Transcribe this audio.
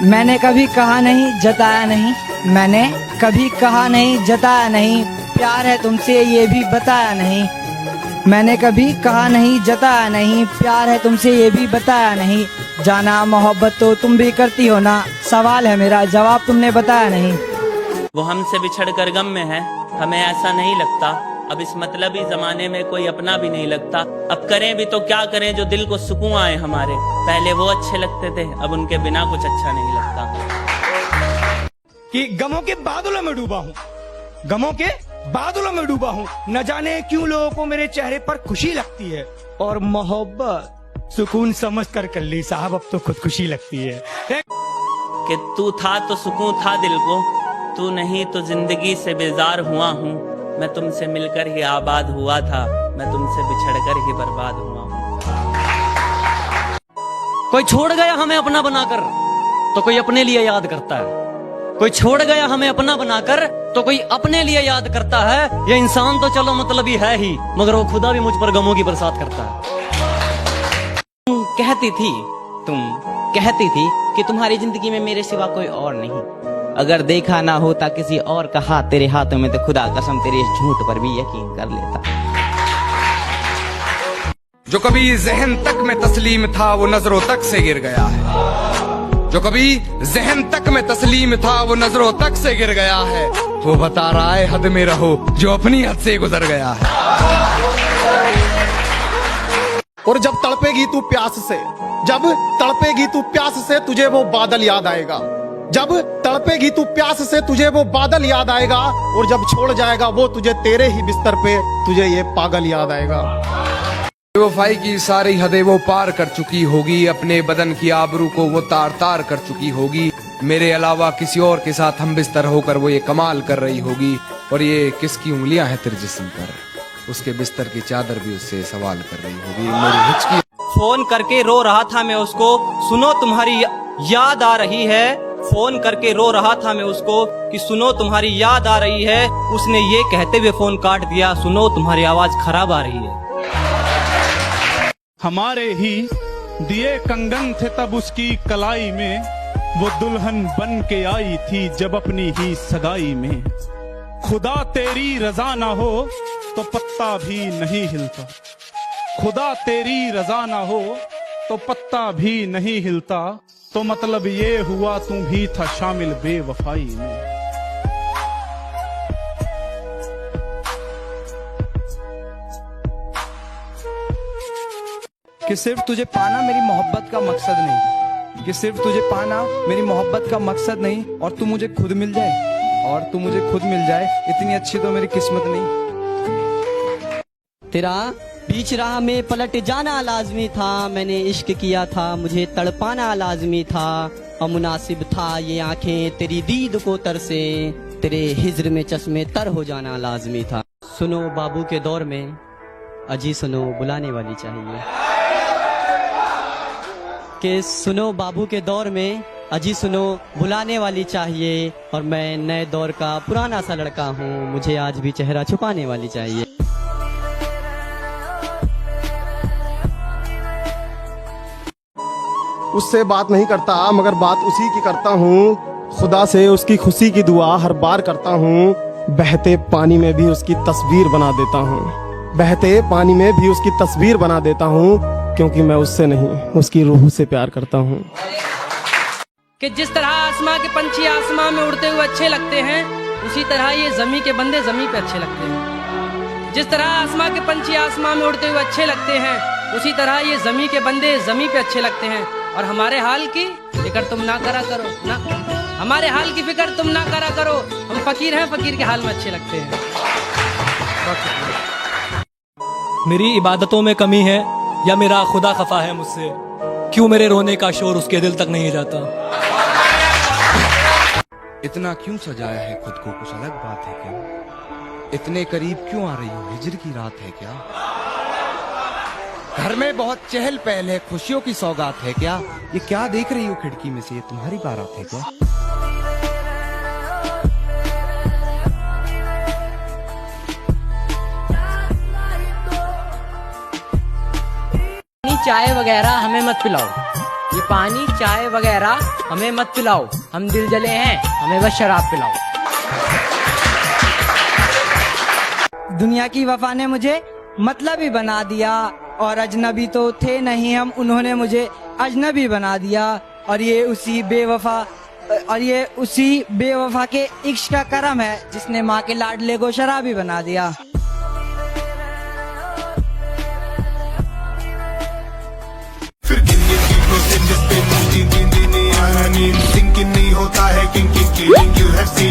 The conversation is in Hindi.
मैंने कभी कहा नहीं, जताया नहीं, मैंने कभी कहा नहीं, जताया नहीं, प्यार है तुमसे ये भी बताया नहीं। मैंने कभी कहा नहीं, जताया नहीं, प्यार है तुमसे ये भी बताया नहीं। जाना मोहब्बत तो तुम भी करती हो ना, सवाल है मेरा जवाब तुमने बताया नहीं। वो हमसे बिछड़ कर गम में है, हमें ऐसा नहीं लगता। अब इस मतलबी जमाने में कोई अपना भी नहीं लगता। अब करें भी तो क्या करें जो दिल को सुकून आए हमारे। पहले वो अच्छे लगते थे, अब उनके बिना कुछ अच्छा नहीं लगता। कि गमों के बादलों में डूबा हूँ, गमों के बादलों में डूबा हूँ। न जाने क्यों लोगों को मेरे चेहरे पर खुशी लगती है, और मोहब्बत सुकून समझ कर ली साहब, अब तो खुदकुशी लगती है। कि तू था तो सुकून था दिल को, तू नहीं तो जिंदगी से बेजार हुआ हूँ। मैं तुमसे मिलकर ही आबाद हुआ था, मैं तुमसे बिछड़कर ही बर्बाद हुआ हूँ। कोई छोड़ गया हमें अपना बनाकर तो कोई अपने लिए याद करता है। कोई छोड़ गया हमें अपना बनाकर तो कोई अपने लिए याद करता है। ये इंसान तो चलो मतलबी है ही, मगर वो खुदा भी मुझ पर गमों की बरसात करता है। तुम कहती थी कि तुम्हारी जिंदगी में मेरे सिवा कोई और नहीं। अगर देखा ना होता किसी और का हाथ तेरे हाथों में तो खुदा कसम तेरे इस झूठ पर भी यकीन कर लेता। जो कभी जहन तक में तस्लीम था वो नजरों तक से गिर गया है। जो कभी जहन तक में तस्लीम था वो नजरों तक से गिर गया है। वो बता रहा है हद में रहो जो अपनी हद से गुजर गया है। और जब तड़पेगी तू प्यास से, जब तड़पेगी तू प्यास से तुझे वो बादल याद आएगा। जब तड़पेगी तू प्यास से तुझे वो बादल याद आएगा। और जब छोड़ जाएगा वो तुझे तेरे ही बिस्तर पे तुझे ये पागल याद आएगा। बेवफाई की सारी हदें वो पार कर चुकी होगी, अपने बदन की आबरू को वो तार तार कर चुकी होगी। मेरे अलावा किसी और के साथ हम बिस्तर होकर वो ये कमाल कर रही होगी। और ये किसकी उंगलियां हैं तेरे जिस्म पर, उसके बिस्तर की चादर भी उससे सवाल कर रही होगी। मेरी हिचकी फोन करके रो रहा था मैं उसको, सुनो तुम्हारी याद आ रही है। फोन करके रो रहा था मैं उसको कि सुनो तुम्हारी याद आ रही है। उसने ये कहते हुए फोन काट दिया, सुनो तुम्हारी आवाज खराब आ रही है। हमारे ही दिए कंगन थे तब उसकी कलाई में, वो दुल्हन बन के आई थी जब अपनी ही सगाई में। खुदा तेरी रजा ना हो तो पत्ता भी नहीं हिलता। खुदा तेरी रजा ना हो तो पत्ता भी नहीं हिलता। तो मतलब ये हुआ तू भी था शामिल बेवफाई में। कि सिर्फ तुझे पाना मेरी मोहब्बत का मकसद नहीं, कि सिर्फ तुझे पाना मेरी मोहब्बत का मकसद नहीं, और तू मुझे खुद मिल जाए, और तू मुझे खुद मिल जाए, इतनी अच्छी तो मेरी किस्मत नहीं। तेरा बीच राह में पलट जाना लाजमी था। मैंने इश्क किया था, मुझे तड़पाना लाजमी था। और मुनासिब था ये आंखें तेरी दीद को तरसे, तेरे हिज्र में चश्मे तर हो जाना लाजमी था। सुनो बाबू के दौर में अजी सुनो बुलाने वाली चाहिए। कि सुनो बाबू के दौर में अजी सुनो बुलाने वाली चाहिए। और मैं नए दौर का पुराना सा लड़का हूँ, मुझे आज भी चेहरा छुपाने वाली चाहिए। उससे बात नहीं करता मगर बात उसी की करता हूँ। खुदा से उसकी खुशी की दुआ हर बार करता हूँ। बहते पानी में भी उसकी तस्वीर बना देता हूँ। बहते पानी में भी उसकी तस्वीर बना देता हूँ, क्योंकि मैं उससे नहीं उसकी रूह से प्यार करता हूँ। कि जिस तरह आसमां के पंछी आसमां में उड़ते हुए अच्छे लगते हैं, उसी तरह ये जमी के बंदे जमी पे अच्छे लगते हैं। जिस तरह आसमां के पंछी आसमां में उड़ते हुए अच्छे लगते हैं, उसी तरह ये जमी के बंदे जमी पे अच्छे लगते हैं। और हमारे हाल की फिक्र तुम ना करा करो ना, हमारे हाल की फिक्र तुम ना करा करो। हम फकीर हैं, फकीर के हाल में अच्छे लगते हैं। मेरी इबादतों में कमी है या मेरा खुदा खफा है मुझसे, क्यों मेरे रोने का शोर उसके दिल तक नहीं जाता। इतना क्यों सजाया है खुद को, कुछ अलग बात है क्या? इतने करीब क्यों आ रही हो, हिजर की रात है क्या? घर में बहुत चहल पहल है, खुशियों की सौगात है क्या? ये क्या देख रही हो खिड़की में से, ये तुम्हारी बारात है क्या? चाय वगैरह हमें मत पिलाओ, ये पानी चाय वगैरह हमें मत पिलाओ, हम दिल जले हैं, हमें बस शराब पिलाओ। दुनिया की वफा ने मुझे मतलबी बना दिया, और अजनबी तो थे नहीं हम, उन्होंने मुझे अजनबी बना दिया। और ये उसी बेवफा के इश्क का करम है जिसने माँ के लाडले को शराबी बना दिया। फिर किन चीजों से जिस पे नींद नहीं आना, नींद सिंकिंग नहीं होता है, किंग यू हैव सीन